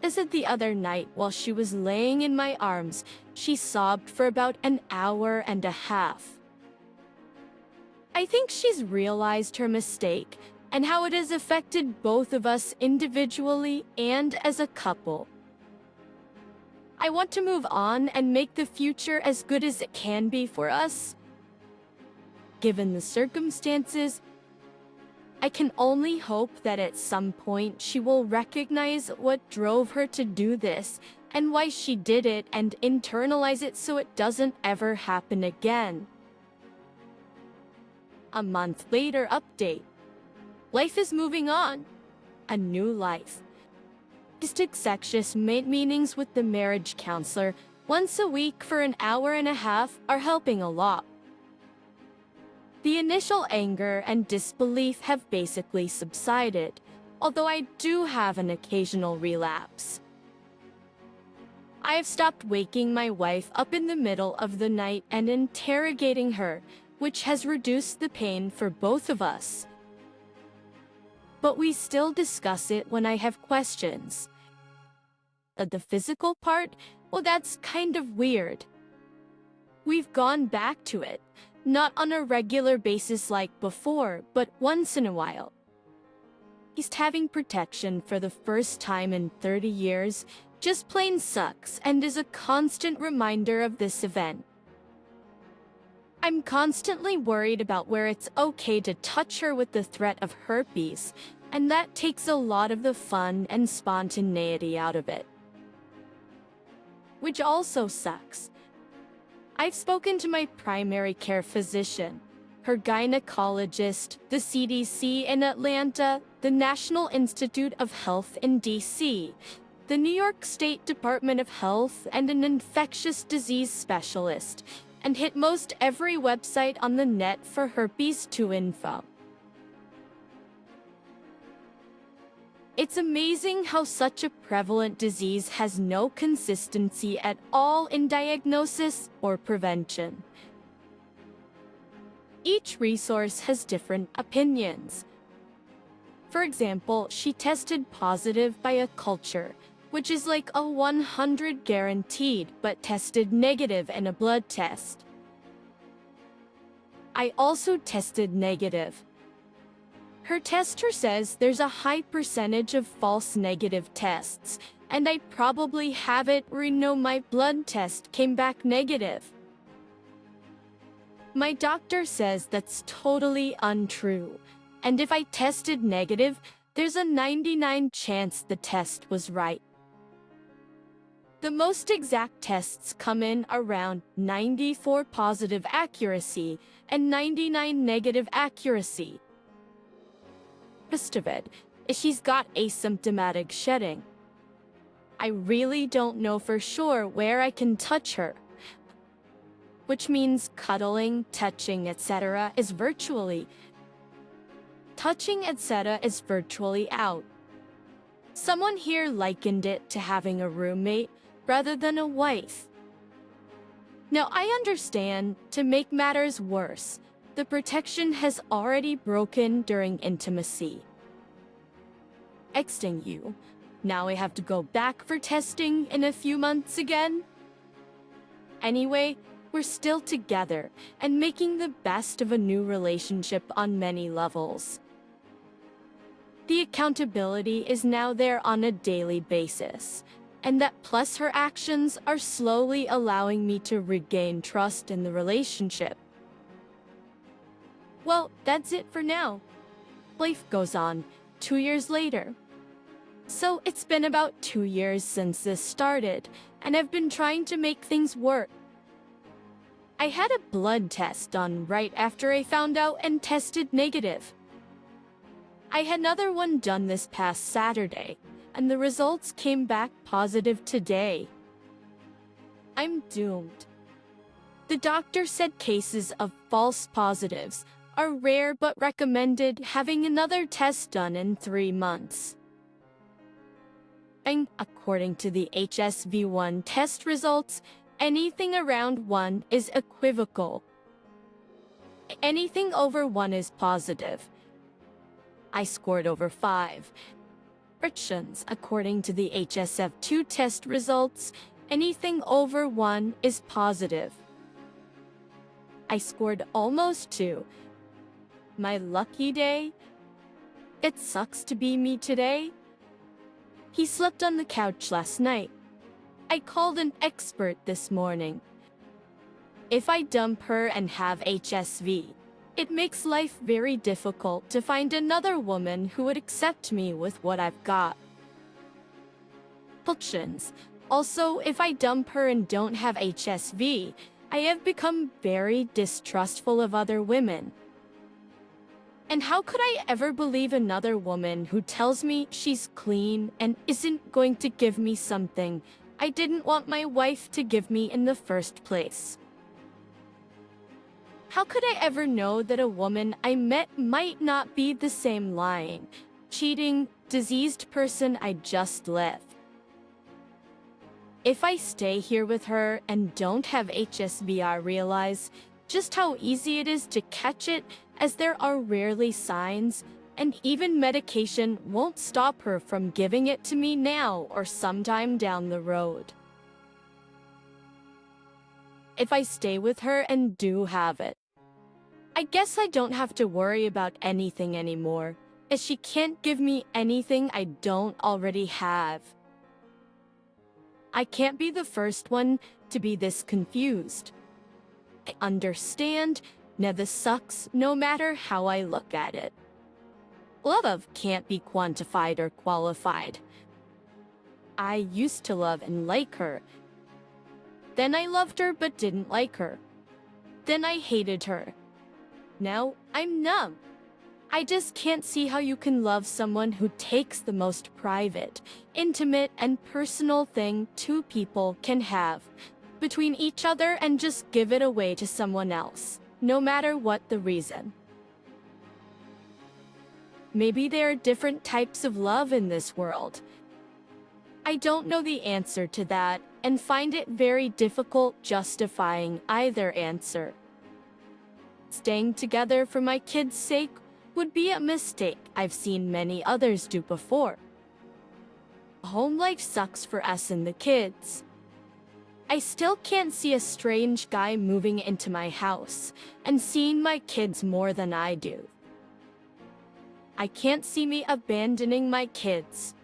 As of the other night, while she was laying in my arms, she sobbed for about an hour and a half. I think she's realized her mistake and how it has affected both of us individually and as a couple. I want to move on and make the future as good as it can be for us. Given the circumstances, I can only hope that at some point she will recognize what drove her to do this and why she did it, and internalize it so it doesn't ever happen again. A month later update. Life is moving on. A new life. Sexuous meetings with the marriage counselor once a week for an hour and a half are helping a lot. The initial anger and disbelief have basically subsided, although I do have an occasional relapse. I have stopped waking my wife up in the middle of the night and interrogating her, which has reduced the pain for both of us. But we still discuss it when I have questions. The physical part, well, that's kind of weird. We've gone back to it, not on a regular basis like before, but once in a while. He's having protection for the first time in 30 years, just plain sucks, and is a constant reminder of this event. I'm constantly worried about where it's okay to touch her with the threat of herpes, and that takes a lot of the fun and spontaneity out of it. Which also sucks. I've spoken to my primary care physician, her gynecologist, the CDC in Atlanta, the National Institute of Health in DC, the New York State Department of Health and an infectious disease specialist, and hit most every website on the net for herpes 2 info. It's amazing how such a prevalent disease has no consistency at all in diagnosis or prevention. Each resource has different opinions. For example, she tested positive by a culture, which is like a 100 guaranteed, but tested negative in a blood test. I also tested negative. Her tester says there's a high percentage of false negative tests, and I probably have it or know my blood test came back negative. My doctor says that's totally untrue, and if I tested negative, there's a 99% chance the test was right. The most exact tests come in around 94% positive accuracy and 99% negative accuracy. Most of it is she's got asymptomatic shedding. I really don't know for sure where I can touch her, which means cuddling, touching, etc. is virtually. Touching, etc. is virtually out. Someone here likened it to having a roommate rather than a wife. Now, I understand, to make matters worse, the protection has already broken during intimacy. Texting you. Now I have to go back for testing in a few months again? Anyway, we're still together and making the best of a new relationship on many levels. The accountability is now there on a daily basis, and that plus her actions are slowly allowing me to regain trust in the relationship. Well, that's it for now. Life goes on, 2 years later. So it's been about 2 years since this started, and I've been trying to make things work. I had a blood test done right after I found out and tested negative. I had another one done this past Saturday, and the results came back positive today. I'm doomed. The doctor said cases of false positives are rare but recommended having another test done in 3 months. And according to the HSV1 test results, anything around 1 is equivocal. Anything over 1 is positive. I scored over 5. Restrictions, according to the HSV2 test results, anything over 1 is positive. I scored almost 2. My lucky day? It sucks to be me today. He slept on the couch last night. I called an expert this morning. If I dump her and have HSV, it makes life very difficult to find another woman who would accept me with what I've got. Options. Also, if I dump her and don't have HSV, I have become very distrustful of other women. And how could I ever believe another woman who tells me she's clean and isn't going to give me something I didn't want my wife to give me in the first place? How could I ever know that a woman I met might not be the same lying, cheating, diseased person I just left? If I stay here with her and don't have HSV, I realize just how easy it is to catch it, as there are rarely signs, and even medication won't stop her from giving it to me now or sometime down the road. If I stay with her and do have it, I guess I don't have to worry about anything anymore, as she can't give me anything I don't already have. I can't be the first one to be this confused. I understand, now this sucks no matter how I look at it. Love can't be quantified or qualified. I used to love and like her. Then I loved her but didn't like her. Then I hated her. Now I'm numb. I just can't see how you can love someone who takes the most private, intimate, and personal thing two people can have between each other and just give it away to someone else, no matter what the reason. Maybe there are different types of love in this world. I don't know the answer to that and find it very difficult justifying either answer. Staying together for my kids' sake would be a mistake I've seen many others do before. Home life sucks for us and the kids. I still can't see a strange guy moving into my house and seeing my kids more than I do. I can't see me abandoning my kids.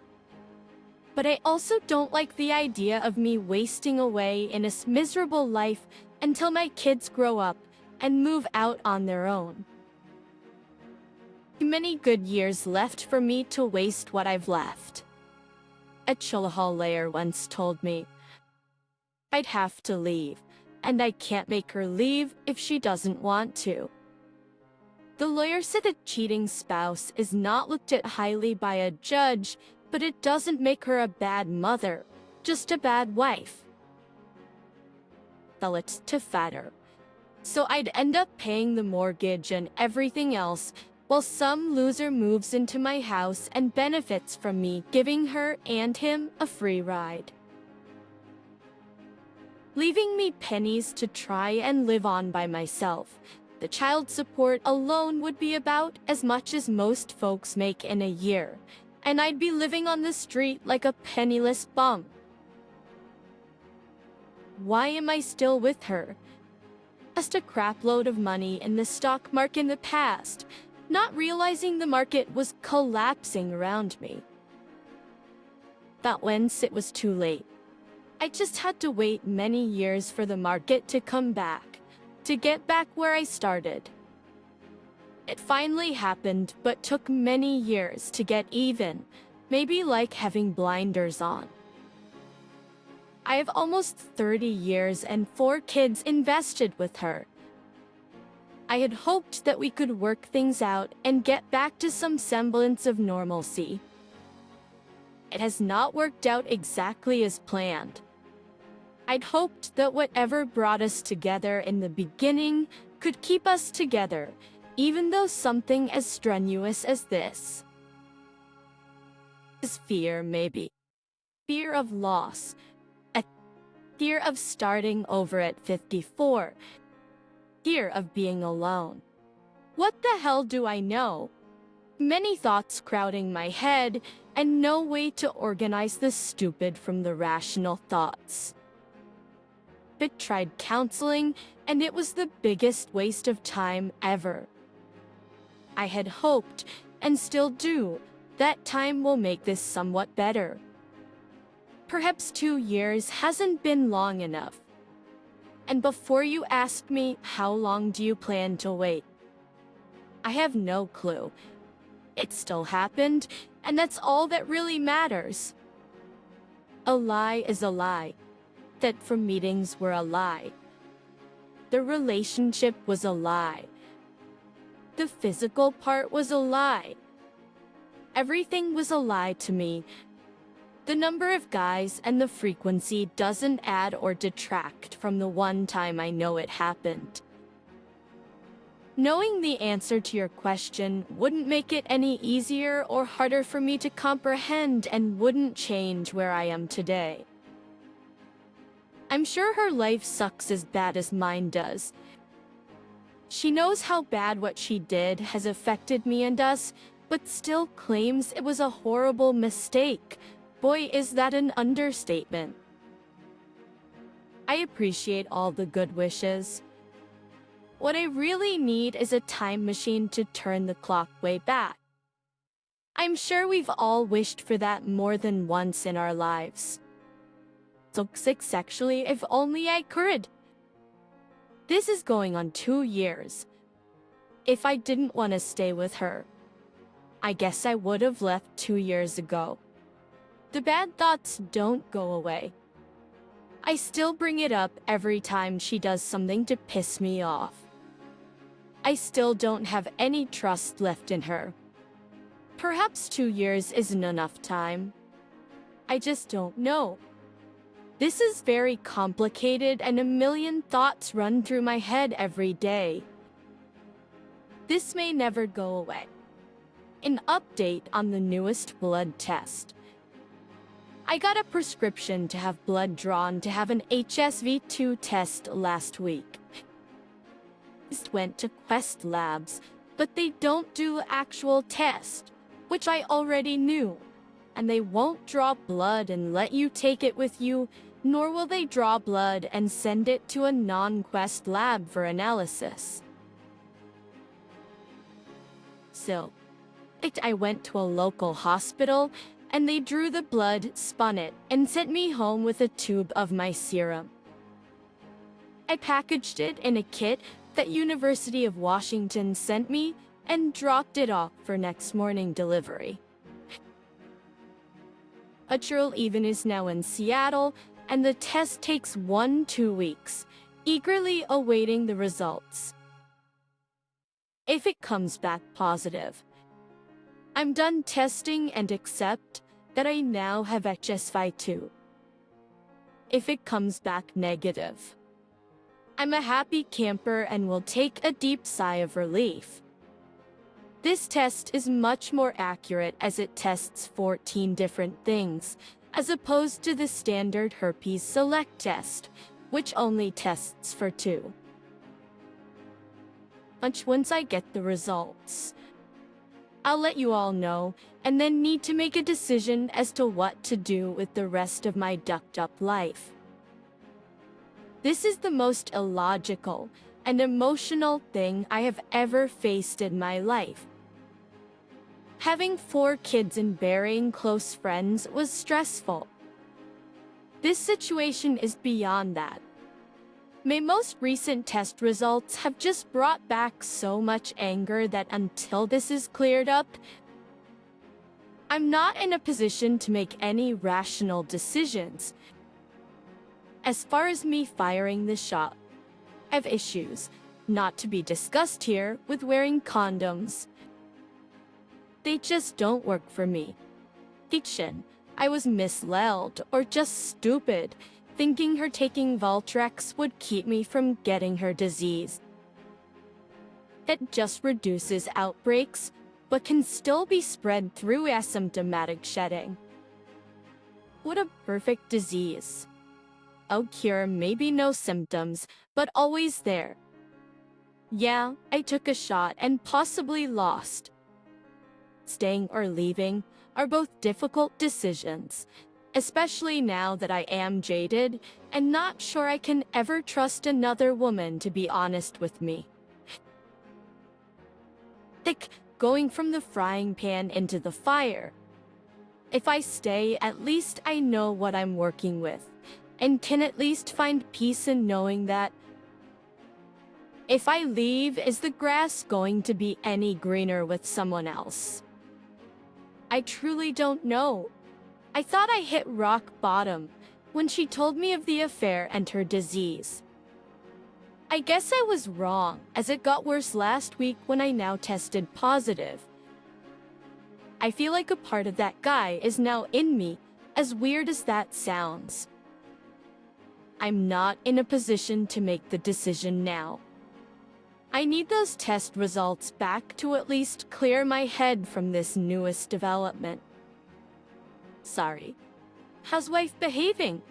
But I also don't like the idea of me wasting away in a miserable life until my kids grow up and move out on their own. Too many good years left for me to waste what I've left. A Cholahal layer once told me I'd have to leave, and I can't make her leave if she doesn't want to. The lawyer said a cheating spouse is not looked at highly by a judge, but it doesn't make her a bad mother, just a bad wife. Sell it to fatter. So I'd end up paying the mortgage and everything else, while some loser moves into my house and benefits from me giving her and him a free ride. Leaving me pennies to try and live on by myself. The child support alone would be about as much as most folks make in a year, and I'd be living on the street like a penniless bum. Why am I still with her? Just a crapload of money in the stock market in the past, not realizing the market was collapsing around me. But once it was too late. I just had to wait many years for the market to come back, to get back where I started. It finally happened, but took many years to get even, maybe like having blinders on. I have almost 30 years and 4 kids invested with her. I had hoped that we could work things out and get back to some semblance of normalcy. It has not worked out exactly as planned. I'd hoped that whatever brought us together in the beginning could keep us together, even though something as strenuous as this is fear, maybe. Fear of loss. A fear of starting over at 54. Fear of being alone. What the hell do I know? Many thoughts crowding my head, and no way to organize the stupid from the rational thoughts. I tried counseling, and it was the biggest waste of time ever. I had hoped, and still do, that time will make this somewhat better. Perhaps 2 years hasn't been long enough. And before you ask me, how long do you plan to wait? I have no clue. It still happened, and that's all that really matters. A lie is a lie. That from meetings were a lie. The relationship was a lie. The physical part was a lie. Everything was a lie to me. The number of guys and the frequency doesn't add or detract from the one time I know it happened. Knowing the answer to your question wouldn't make it any easier or harder for me to comprehend and wouldn't change where I am today. I'm sure her life sucks as bad as mine does. She knows how bad what she did has affected me and us, but still claims it was a horrible mistake. Boy, is that an understatement. I appreciate all the good wishes. What I really need is a time machine to turn the clock way back. I'm sure we've all wished for that more than once in our lives. Toxic sexually, if only I could. This is going on 2 years. If I didn't want to stay with her, I guess I would have left 2 years ago. The bad thoughts don't go away. I still bring it up every time she does something to piss me off. I still don't have any trust left in her. Perhaps 2 years isn't enough time. I just don't know. This is very complicated and a million thoughts run through my head every day. This may never go away. An update on the newest blood test. I got a prescription to have blood drawn to have an HSV2 test last week. Just went to Quest Labs, but they don't do actual test, which I already knew. And they won't draw blood and let you take it with you, nor will they draw blood and send it to a non-Quest lab for analysis. So, I went to a local hospital, and they drew the blood, spun it, and sent me home with a tube of my serum. I packaged it in a kit that University of Washington sent me and dropped it off for next morning delivery. A girl even is now in Seattle, and the test takes 1-2 weeks, eagerly awaiting the results. If it comes back positive, I'm done testing and accept that I now have HSV2. If it comes back negative, I'm a happy camper and will take a deep sigh of relief. This test is much more accurate as it tests 14 different things, as opposed to the standard herpes select test, which only tests for 2. Once I get the results, I'll let you all know, and then need to make a decision as to what to do with the rest of my ducked-up life. This is the most illogical and emotional thing I have ever faced in my life. Having 4 kids and burying close friends was stressful. This situation is beyond that. My most recent test results have just brought back so much anger that until this is cleared up, I'm not in a position to make any rational decisions. As far as me firing the shot, I have issues, not to be discussed here, with wearing condoms. They just don't work for me. Fiction. I was misled or just stupid, thinking her taking Valtrex would keep me from getting her disease. It just reduces outbreaks, but can still be spread through asymptomatic shedding. What a perfect disease. A cure, maybe no symptoms, but always there. Yeah, I took a shot and possibly lost. Staying or leaving are both difficult decisions, especially now that I am jaded and not sure I can ever trust another woman to be honest with me. Going from the frying pan into the fire. If I stay, at least I know what I'm working with, and can at least find peace in knowing that if I leave, is the grass going to be any greener with someone else? I truly don't know. I thought I hit rock bottom when she told me of the affair and her disease. I guess I was wrong, as it got worse last week when I now tested positive. I feel like a part of that guy is now in me, as weird as that sounds. I'm not in a position to make the decision now. I need those test results back to at least clear my head from this newest development. Sorry. How's wife behaving?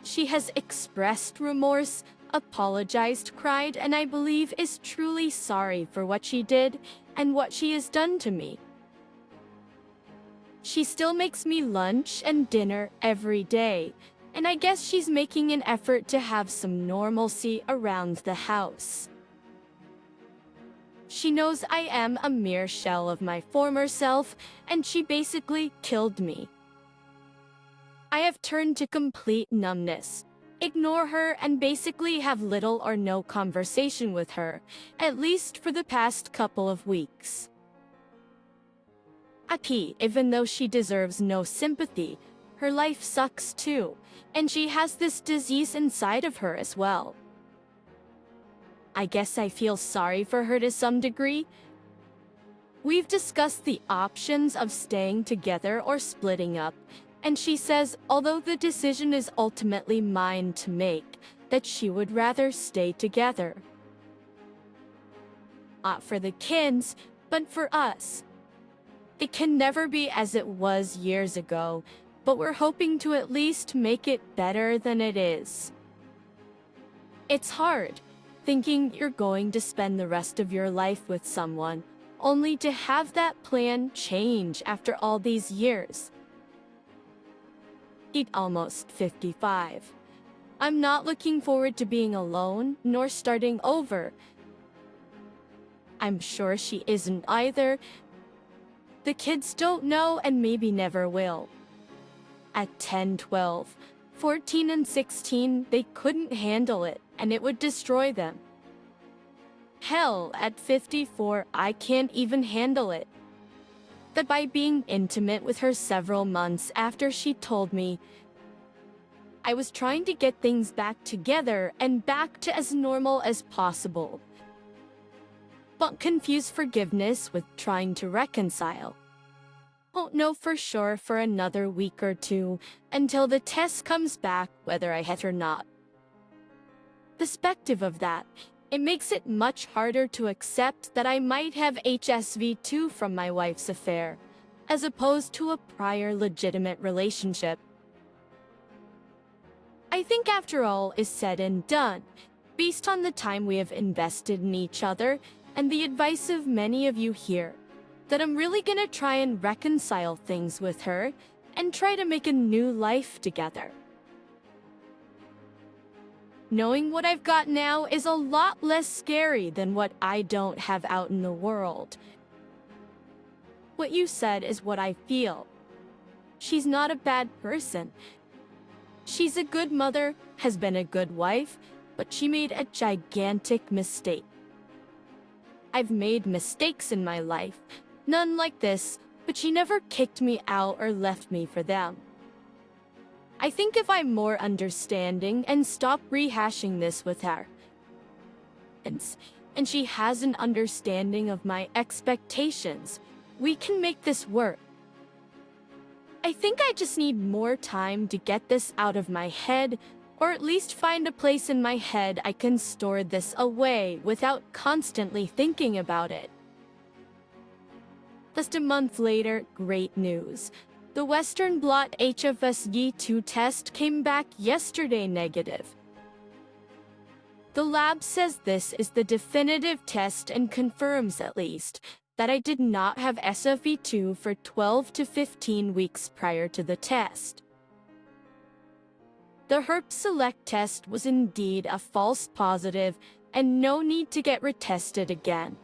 She has expressed remorse, apologized, cried, and I believe is truly sorry for what she did and what she has done to me. She still makes me lunch and dinner every day, and I guess she's making an effort to have some normalcy around the house. She knows I am a mere shell of my former self, and she basically killed me. I have turned to complete numbness, ignore her, and basically have little or no conversation with her, at least for the past couple of weeks. Even though she deserves no sympathy, her life sucks too, and she has this disease inside of her as well. I guess I feel sorry for her to some degree. We've discussed the options of staying together or splitting up, and she says, although the decision is ultimately mine to make, that she would rather stay together. Not for the kids, but for us. It can never be as it was years ago, but we're hoping to at least make it better than it is. It's hard, thinking you're going to spend the rest of your life with someone, only to have that plan change after all these years. He's almost 55. I'm not looking forward to being alone, nor starting over. I'm sure she isn't either. The kids don't know and maybe never will. At 10, 12, 14, and 16, they couldn't handle it, and it would destroy them. Hell, at 54, I can't even handle it. That by being intimate with her several months after she told me, I was trying to get things back together and back to as normal as possible. But confuse forgiveness with trying to reconcile. Won't know for sure for another week or two until the test comes back whether I had or not. Perspective of that, it makes it much harder to accept that I might have HSV-2 from my wife's affair, as opposed to a prior legitimate relationship. I think after all is said and done, based on the time we have invested in each other and the advice of many of you here, that I'm really gonna try and reconcile things with her and try to make a new life together. Knowing what I've got now is a lot less scary than what I don't have out in the world. What you said is what I feel. She's not a bad person. She's a good mother, has been a good wife, but she made a gigantic mistake. I've made mistakes in my life, none like this, but she never kicked me out or left me for them. I think if I'm more understanding and stop rehashing this with her, and she has an understanding of my expectations, we can make this work. I think I just need more time to get this out of my head, or at least find a place in my head I can store this away without constantly thinking about it. Just a month later, great news. The Western blot HFSG2 test came back yesterday negative. The lab says this is the definitive test and confirms, at least, that I did not have SFE2 for 12 to 15 weeks prior to the test. The Herpes Select test was indeed a false positive and no need to get retested again.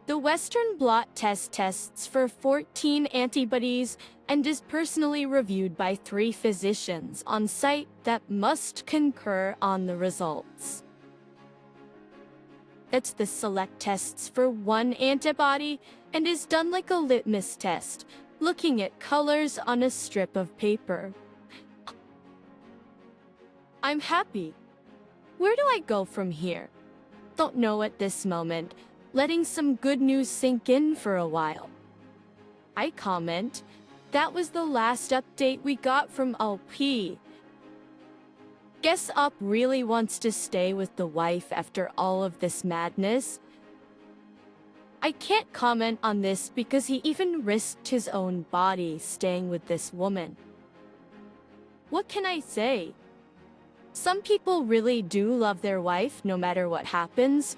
The Western blot test tests for 14 antibodies and is personally reviewed by 3 physicians on site that must concur on the results. It's the Select tests for 1 antibody and is done like a litmus test, looking at colors on a strip of paper. I'm happy. Where do I go from here? Don't know at this moment. Letting some good news sink in for a while. I comment, that was the last update we got from LP. Guess Up really wants to stay with the wife after all of this madness. I can't comment on this because he even risked his own body staying with this woman. What can I say? Some people really do love their wife no matter what happens.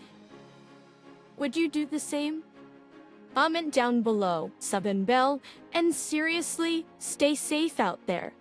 Would you do the same? Comment down below, sub and bell, and seriously, stay safe out there.